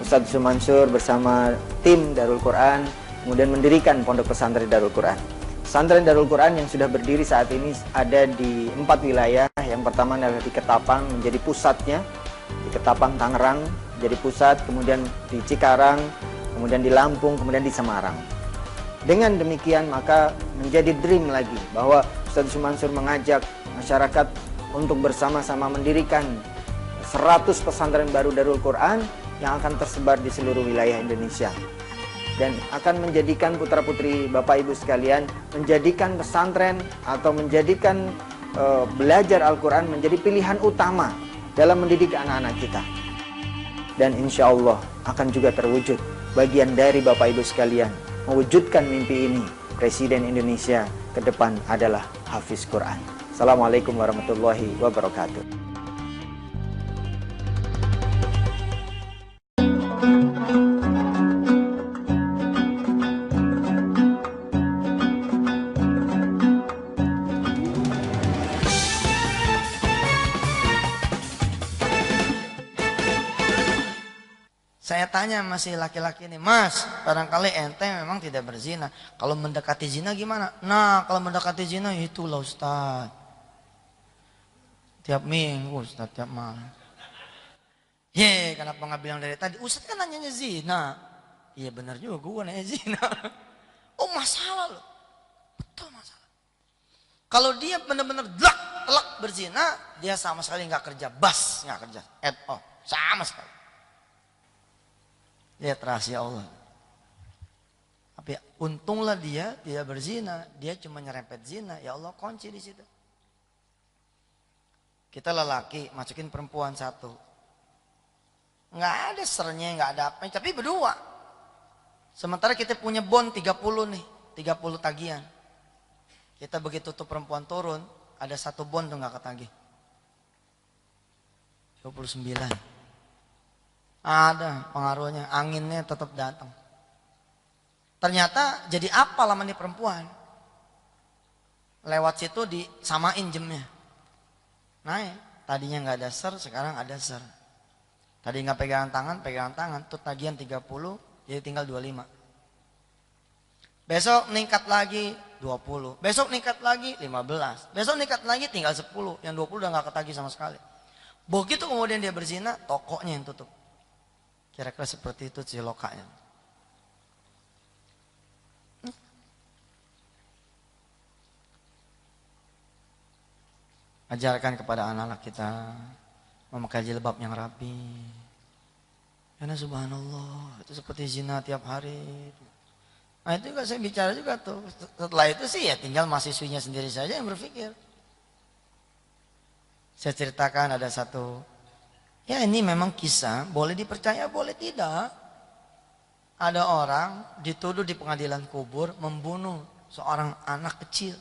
Ustadz Mansur bersama tim Darul Quran kemudian mendirikan pondok pesantren Darul Quran. Pesantren Darul Quran yang sudah berdiri saat ini ada di 4 wilayah. Yang pertama adalah di Ketapang menjadi pusatnya, di Ketapang Tangerang jadi pusat, kemudian di Cikarang, kemudian di Lampung, kemudian di Semarang. Dengan demikian maka menjadi dream lagi bahwa Ustadz Mansur mengajak masyarakat untuk bersama-sama mendirikan 100 pesantren baru Darul Quran yang akan tersebar di seluruh wilayah Indonesia. Dan akan menjadikan putra-putri Bapak Ibu sekalian, menjadikan pesantren atau menjadikan belajar Al-Quran menjadi pilihan utama dalam mendidik anak-anak kita. Dan insya Allah akan juga terwujud bagian dari Bapak Ibu sekalian mewujudkan mimpi ini. Presiden Indonesia ke depan adalah Hafiz Quran. Assalamualaikum warahmatullahi wabarakatuh. Saya tanya masih laki-laki ini, Mas, barangkali ente memang tidak berzina. Kalau mendekati zina gimana? Nah, kalau mendekati zina itulah Ustaz. Tiap minggu Ustaz, tiap malam. Kenapa nggak bilang dari tadi? Ustaz kan nanyanya zina. Iya benar juga, gue nanya zina. Oh masalah loh. Betul masalah. Kalau dia benar-benar telak berzina, dia sama sekali nggak kerja bas, nggak kerja at all, sama sekali. Lihat rahasia Allah. Tapi untunglah dia tidak berzina, dia cuma nyerempet zina. Ya Allah kunci di situ. Kita lelaki masukin perempuan satu, nggak ada sernya, nggak ada apa, tapi berdua. Sementara kita punya bon 30 nih, 30 tagihan. Kita begitu tuh perempuan turun, ada satu bon tuh nggak ketagih. 29. Ada pengaruhnya, anginnya tetap datang. Ternyata jadi apa lama nih perempuan? Lewat situ disamain jamnya. Naik, tadinya nggak ada ser, sekarang ada ser. Tadi nggak pegangan tangan, tuh tagihan 30, jadi tinggal 25. Besok meningkat lagi 20, besok meningkat lagi 15, besok meningkat lagi tinggal 10, yang 20 udah nggak ketagih sama sekali. Begitu kemudian dia berzina, tokonya yang tutup. Kira-kira seperti itu cilokanya. Ajarkan kepada anak-anak kita memakai jilbab yang rapi. Karena subhanallah itu seperti zina tiap hari. Nah itu juga saya bicara juga tuh. Setelah itu sih ya tinggal mahasiswinya sendiri saja yang berpikir. Saya ceritakan ada satu. Ya ini memang kisah, boleh dipercaya, boleh tidak. Ada orang dituduh di pengadilan kubur membunuh seorang anak kecil.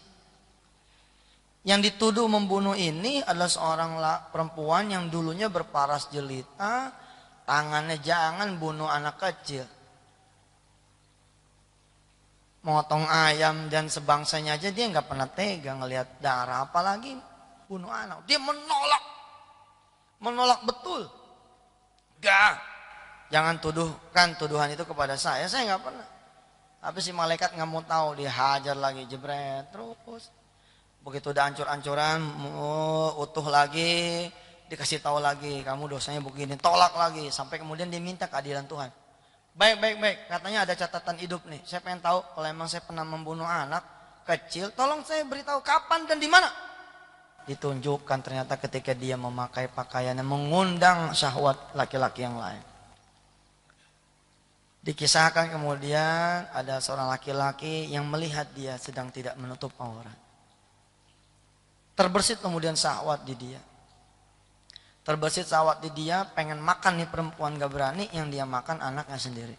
Yang dituduh membunuh ini adalah seorang perempuan yang dulunya berparas jelita, tangannya jangan bunuh anak kecil. Motong ayam dan sebangsanya aja dia nggak pernah tega ngelihat darah, apalagi bunuh anak. Dia menolak betul. Gak, jangan tuduhkan tuduhan itu kepada saya nggak pernah. Tapi si malaikat nggak mau tahu, dia hajar lagi, jebret terus. Begitu udah ancur-ancuran, utuh lagi, dikasih tahu lagi, kamu dosanya begini, tolak lagi, sampai kemudian dia minta keadilan Tuhan. Baik, katanya ada catatan hidup nih. Saya pengen tahu kalau emang saya pernah membunuh anak kecil, tolong saya beritahu kapan dan di mana. Ditunjukkan ternyata ketika dia memakai pakaian yang mengundang syahwat laki-laki yang lain. Dikisahkan kemudian ada seorang laki-laki yang melihat dia sedang tidak menutup aurat. Terbersit kemudian syahwat di dia. Terbersit syahwat di dia, pengen makan nih perempuan gak berani, yang dia makan anaknya sendiri.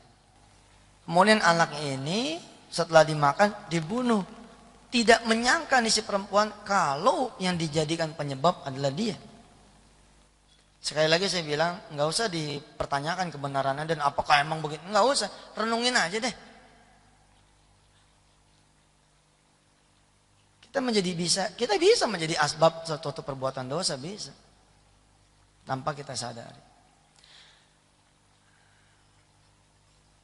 Kemudian anaknya ini setelah dimakan dibunuh. Tidak menyangka nih si perempuan kalau yang dijadikan penyebab adalah dia. Sekali lagi saya bilang, nggak usah dipertanyakan kebenarannya dan apakah emang begitu, nggak usah, renungin aja deh. Kita bisa menjadi asbab suatu perbuatan dosa, bisa, tanpa kita sadari.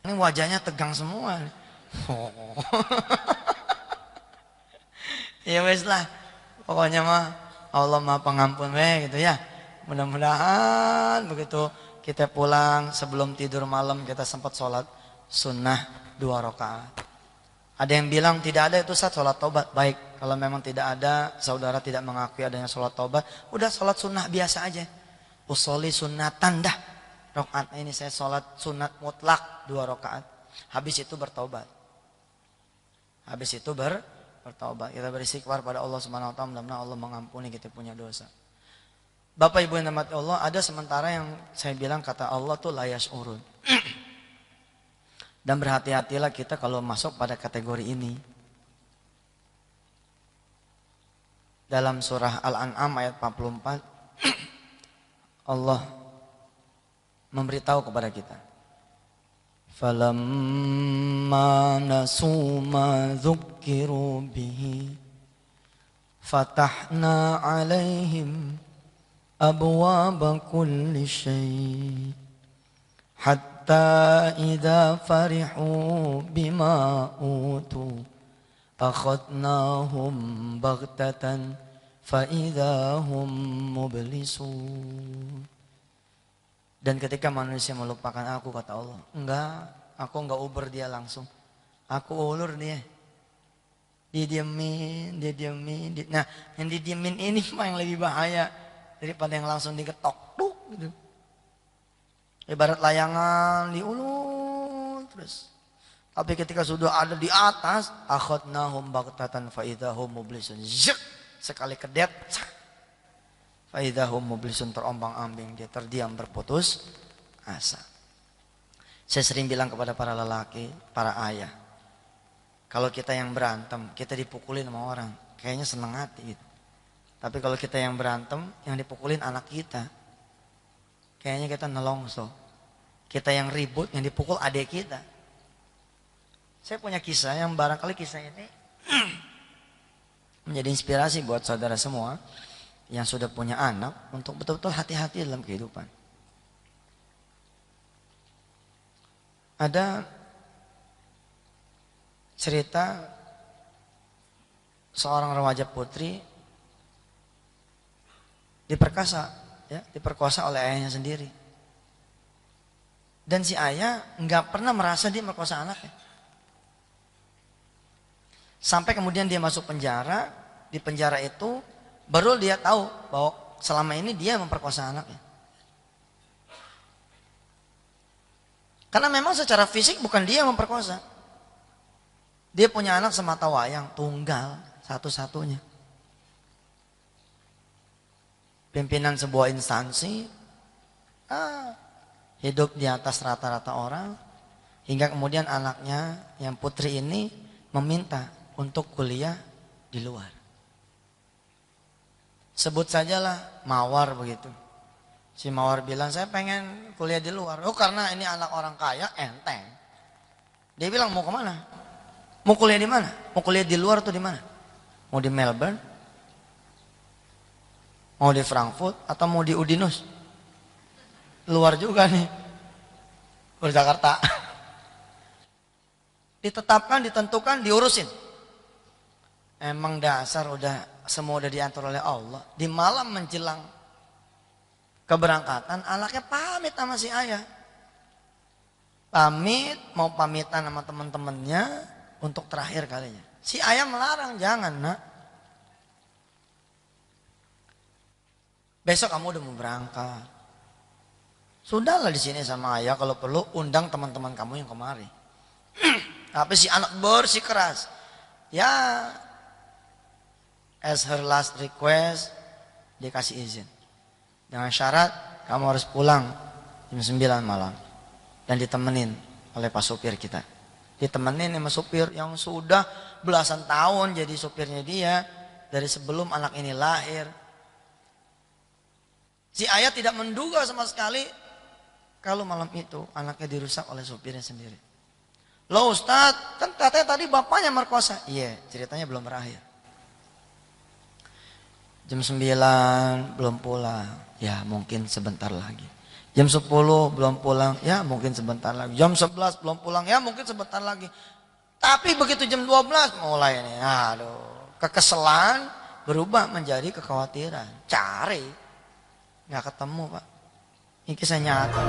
Ini wajahnya tegang semua. Oh. Ya wes lah. Pokoknya mah Allah Maha Pengampun gitu ya. Mudah-mudahan begitu kita pulang sebelum tidur malam kita sempat sholat sunnah 2 rakaat. Ada yang bilang tidak ada itu sholat taubat. Baik, kalau memang tidak ada, saudara tidak mengakui adanya sholat taubat, udah sholat sunnah biasa aja. Usolli sunnatan dah. Rakaat ini saya sholat sunat mutlak 2 rakaat. Habis itu bertaubat. Habis itu bertaubat. Kita beristighfar pada Allah Subhanahu wa taala, mudah-mudahan Allah mengampuni kita punya dosa. Bapak Ibu yang dirahmati Allah, ada sementara yang saya bilang kata Allah tuh la yash'urun. Dan berhati-hatilah kita kalau masuk pada kategori ini. Dalam surah Al-An'am ayat 44 Allah memberitahu kepada kita. Falamma nasu ma dzukkiru bihi fatahna 'alaihim abwaaba kulli syai' hatta idza farihu bima utu akhadnahum baghtatan fa idza hum mublisun. Dan ketika manusia melupakan aku, kata Allah, aku enggak uber dia langsung. Aku ulur dia. Didiemin. Nah, yang didiemin ini mah yang lebih bahaya daripada yang langsung diketok. Gitu. Ibarat layangan diulur terus. Tapi ketika sudah ada di atas, akhadnahum baghtatan fa idahum mublisun. Sekali kedet, fa idahum mublisun, terombang-ambing, dia terdiam berputus asa. Saya sering bilang kepada para lelaki, para ayah, kalau kita yang berantem, kita dipukulin sama orang, kayaknya seneng hati gitu. Tapi kalau kita yang berantem, yang dipukulin anak kita, kayaknya kita nelongso. Kita yang ribut, yang dipukul adik kita. Saya punya kisah yang barangkali kisah ini menjadi inspirasi buat saudara semua yang sudah punya anak untuk betul-betul hati-hati dalam kehidupan. Ada cerita seorang remaja putri diperkosa oleh ayahnya sendiri. Dan si ayah nggak pernah merasa dia merkosa anaknya. Sampai kemudian dia masuk penjara, di penjara itu baru dia tahu bahwa selama ini dia memperkosa anaknya. Karena memang secara fisik bukan dia yang memperkosa. Dia punya anak semata wayang, tunggal, satu-satunya. Pimpinan sebuah instansi, hidup di atas rata-rata orang, hingga kemudian anaknya yang putri ini meminta untuk kuliah di luar. Sebut sajalah Mawar begitu. Si Mawar bilang, saya pengen kuliah di luar. Oh, karena ini anak orang kaya, enteng. Dia bilang, mau kemana? Mau kuliah di mana? Mau kuliah di luar atau di mana? Mau di Melbourne? Mau di Frankfurt? Atau mau di Udinus? Luar juga nih. Luar Jakarta. Ditetapkan, ditentukan, diurusin. Emang dasar semua udah diatur oleh Allah. Di malam menjelang keberangkatan, anaknya pamit sama si ayah. Mau pamitan sama teman-temannya untuk terakhir kalinya. Si ayah melarang, jangan nak. Besok kamu udah mau berangkat. Sudahlah di sini sama ayah, kalau perlu undang teman-teman kamu yang kemari. Tapi si anak bersikeras. Ya, as her last request, dia kasih izin. Dengan syarat, kamu harus pulang jam 9 malam. Dan ditemenin oleh pak supir kita. Ditemenin sama supir yang sudah belasan tahun jadi supirnya dia. Dari sebelum anak ini lahir. Si ayah tidak menduga sama sekali kalau malam itu anaknya dirusak oleh supirnya sendiri. Loh Ustadz, kan katanya tadi bapaknya merkosa. Iya, ceritanya belum berakhir. Jam 9 belum pulang. Ya mungkin sebentar lagi. Jam 10 belum pulang, ya mungkin sebentar lagi. Jam 11 belum pulang, ya mungkin sebentar lagi. Tapi begitu jam 12 mulai nih, aduh, kekesalan berubah menjadi kekhawatiran. Cari, nggak ketemu Pak. Ini kisah nyata.